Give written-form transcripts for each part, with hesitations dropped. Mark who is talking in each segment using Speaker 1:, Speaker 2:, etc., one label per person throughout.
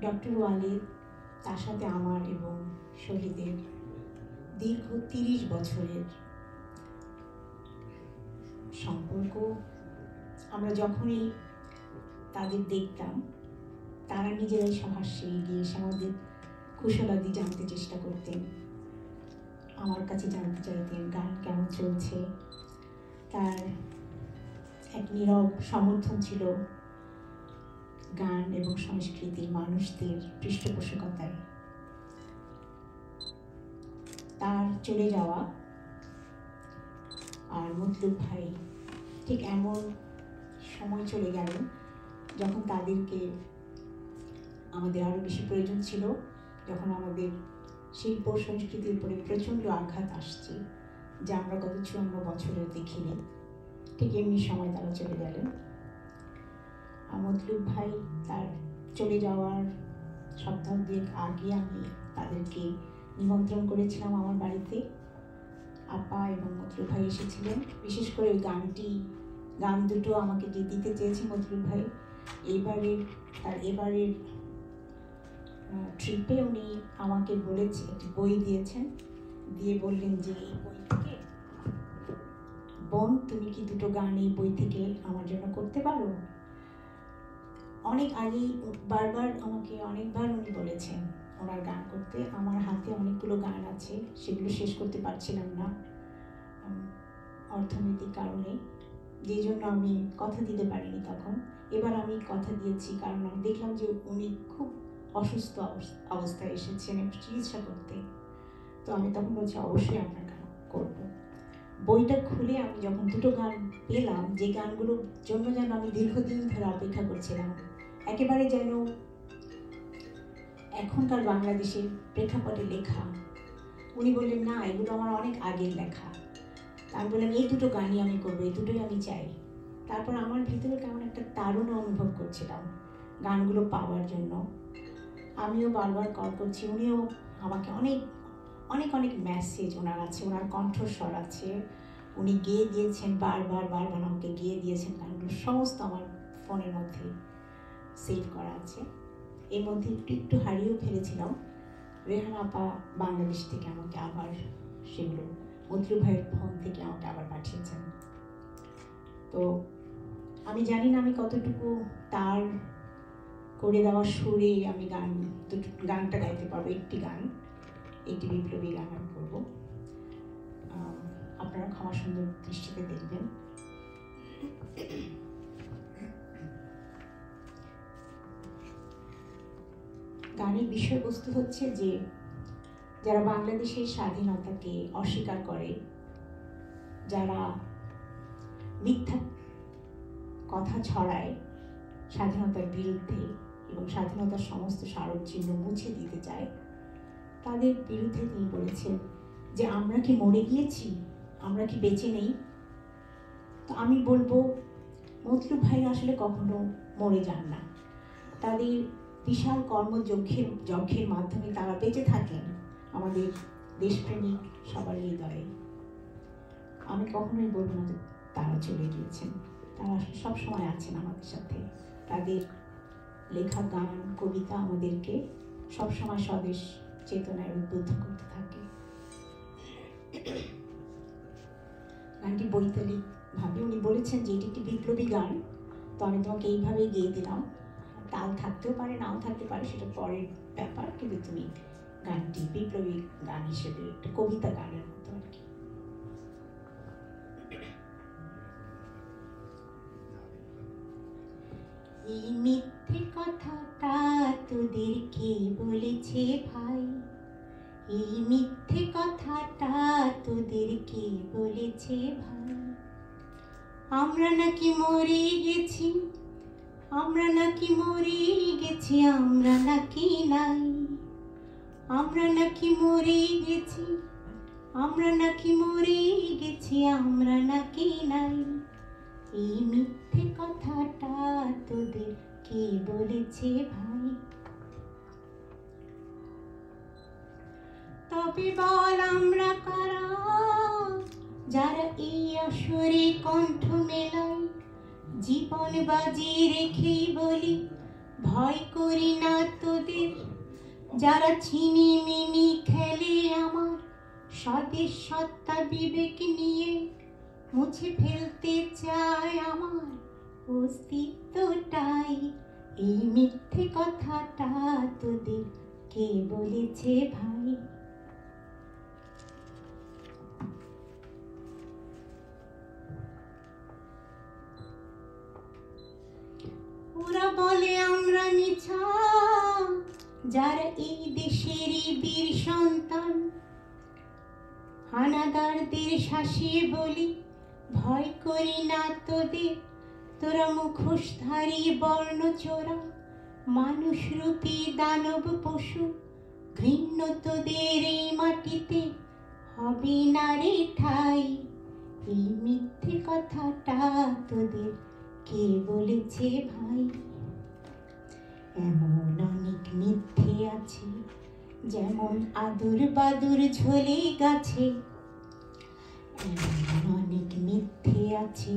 Speaker 1: Doctor Walid, তার সাথে আমার এবং শহীদের দীর্ঘ 30 বছরের সম্পর্ক। আমরা যখনই তাদের দেখতাম, তারা নিজেরাই সহাস্যে এগিয়ে এসে আমাদের কুশলাদি জানতে চেষ্টা করতেন, আমার কাছে জানতে চাইতেন গান কেমন চলছে। তার এক নীরব সমর্থন ছিল গান এবং সংস্কৃতির মানুষদের পৃষ্ঠপোষকতায়। তার চলে যাওয়া আর মতলুব ভাই ঠিক এমন সময় চলে গেল যখন তাদেরকে আমাদের আরও বেশি প্রয়োজন ছিল, যখন আমাদের শিল্প সংস্কৃতির উপরে প্রচণ্ড আঘাত আসছে, যা আমরা গত 54 বছরেও দেখিনি। ঠিক এমনি সময় তারা চলে গেলেন। মতলুব ভাই তার চলে যাওয়ার সপ্তাহ দুয়েক আগে আমি তাদেরকে নিমন্ত্রণ করেছিলাম আমার বাড়িতে। আপা এবং মতলুব ভাই এসেছিলেন। বিশেষ করে ওই গান দুটো আমাকে যে দিতে চেয়েছে মতলুব ভাই, এবারের ট্রিপে উনি আমাকে বলেছে, একটি বই দিয়েছেন, দিয়ে বললেন যে এই বই থেকে বোন তুমি কি দুটো গান এই বই থেকে আমার জন্য করতে পারো। অনেক আগেই অনেকবার উনি বলেছেন ওনার গান করতে। আমার হাতে অনেকগুলো গান আছে, সেগুলো শেষ করতে পারছিলাম না অর্থনৈতিক কারণে, যেই জন্য আমি কথা দিতে পারিনি তখন। এবার আমি কথা দিয়েছি, কারণ আমি দেখলাম যে উনি খুব অসুস্থ অবস্থায় এসেছেন চিকিৎসা করতে। তো আমি তখন বলছি অবশ্যই আপনার গান করবো। বইটা খুলে আমি যখন দুটো গান পেলাম, যে গানগুলোর জন্য যেন আমি দীর্ঘদিন ধরে অপেক্ষা করছিলাম, একেবারে যেন এখনকার বাংলাদেশের প্রেক্ষাপটে লেখা। উনি বললেন না, এগুলো আমার অনেক আগের লেখা। আমি বললাম এই দুটো গানই আমি করবো, এই দুটোই আমি চাই। তারপর আমার ভিতরে কেমন একটা তাড়না অনুভব করছিলাম গানগুলো পাওয়ার জন্য। আমিও বারবার কল করছি, উনিও আমাকে অনেক অনেক মেসেজ ওনার আছে, ওনার কণ্ঠস্বর আছে, উনি গেয়ে দিয়েছেন, বারবার আমাকে গেয়ে দিয়েছেন। গানগুলো সমস্ত আমার ফোনের মধ্যে সেভ করা আছে। এর মধ্যে একটু হারিয়েও ফেলেছিলাম। রেহানা আপা বাংলাদেশ থেকে আমাকে আবার সেগুলো মতলুব ভাইয়ের ফোন থেকে আমাকে আবার পাঠিয়েছেন। তো আমি জানি না আমি কতটুকু তার করে দেওয়া সুরে আমি গানটা গাইতে পারবো। একটি বিপ্লবী গান আমি করবো। আপনারা ক্ষমা সুন্দর দৃষ্টিতে দেখবেন। গানের বিষয়বস্তু হচ্ছে যে যারা বাংলাদেশের স্বাধীনতাকে অস্বীকার করে, যারা মিথ্যা কথা ছড়ায় স্বাধীনতার বিরুদ্ধে এবং স্বাধীনতার সমস্ত স্মারক চিহ্ন মুছে দিতে চায়, তাদের বিরুদ্ধে তিনি বলেছেন যে আমরা কি মরে গিয়েছি, আমরা কি বেঁচে নেই। তো আমি বলবো মতলুব ভাই আসলে কখনো মরে যান না। তাদের বিশাল কর্মযজ্ঞের মাধ্যমে তারা বেঁচে থাকেন আমাদের দেশপ্রেমিক সবার হৃদয়ে। আমি কখনোই বলবো না যে তারা চলে গিয়েছেন। তারা সবসময় আছেন আমাদের সাথে। তাদের লেখা গান কবিতা আমাদেরকে সবসময় স্বদেশ চেতনায় উদ্বুদ্ধ করতে থাকে। গানটি বৈতালিক ভাবে উনি বলেছেন যে এটি একটি বিপ্লবী গান, তো আমি তোমাকে এইভাবেই গেয়ে দিলাম। তাল থাকতেও পারে, নাও থাকতে পারে, সেটা পরের ব্যাপার, কিন্তু তুমি গানটি বিপ্লবী গান হিসেবে একটা কবিতা গানের মতো আর কি। এই মিথ্যে কথাটা তোদেরকে বলেছে ভাই, এই মিথ্যে কথাটা তোদেরকে বলেছে ভাই। আমরা নাকি মরে গেছি, আমরা নাকি মরে গেছি, আমরা নাকি নাই। আমরা নাকি মরে গেছি, আমরা নাকি মরে গেছি, আমরা নাকি নাই। এই মিথ্যে কথাটা তোদের কে বলেছে ভাই। তবে বল আমরা কারা, যারা এই আসরে কণ্ঠ মেলাই। জীবন বাজি রেখেই বলি ভয় করি না তোদের। তোদের, যারা চিনি মিনি খেলে আমার স্বদেশ সত্তা বিবেক নিয়ে, মুছে ফেলতে চায় আমার অস্তিত্বটাই। এই মিথ্যে কথাটা তোদের কে বলেছে ভাই? ওরা বলে আমরা মিছা, যারা এই দেশেরই বীর সন্তান। হানাদারদের শাসিয়ে বলি ভয় করি না তোদের, তোরা মুখোশধারী বর্ণচোরা মানুষ রূপী দানব পশু। ঘৃণ্য তোদের এই মাটিতে হবে না রে ঠাই। এই মিথ্যে কথাটা তোদের কে বলেছে ভাই? এমন অনেক মিথ্যে আছে, যেমন আদুর বাদুর ঝোলে গাছে। এমন অনেক মিথ্যে আছে,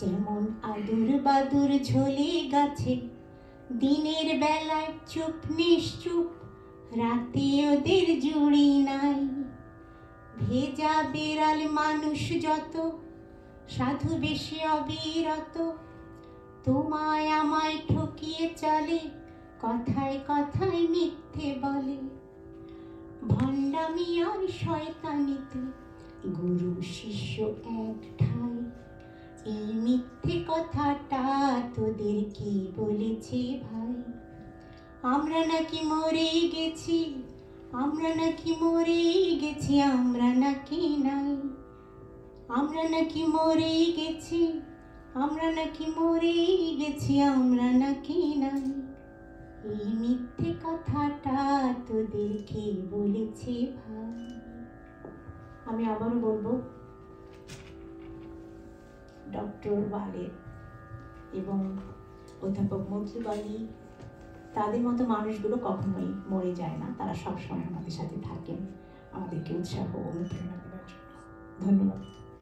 Speaker 1: যেমন আদুর বাদুর ঝোলে গাছে। দিনের বেলায় চুপ নিশ্চুপ, রাতে ওদের জুড়ি নাই। ভেজা বেড়াল মানুষ যত, সাধু বেশি অবিরত। তোমায় আমায় ঠকিয়ে চলে, কথায় কথায় মিথ্যে বলে। ভণ্ডামি আর শয়তানিতে গুরু শিষ্য এক ঠাই। এই মিথ্যে কথাটা তোদের কে বলেছে ভাই? আমরা নাকি মরে গেছি, আমরা নাকি মরে গেছি, আমরা নাকি নাই। আমরা নাকি মরে গেছি, আমরা নাকি মরে গেছি, আমরা নাকি নাই। এই মিথ্যে কথাটা তোদের কে বলেছে ভাই? আমি আবারও বলবো, ডক্টর ওয়ালেদ এবং অধ্যাপক মতলুব আলী, তাদের মতো মানুষগুলো কখনোই মরে যায় না, তারা সবসময় আমাদের সাথে থাকেন, আমাদেরকে উৎসাহ ও অনুপ্রেরণা দেওয়ার জন্য। ধন্যবাদ।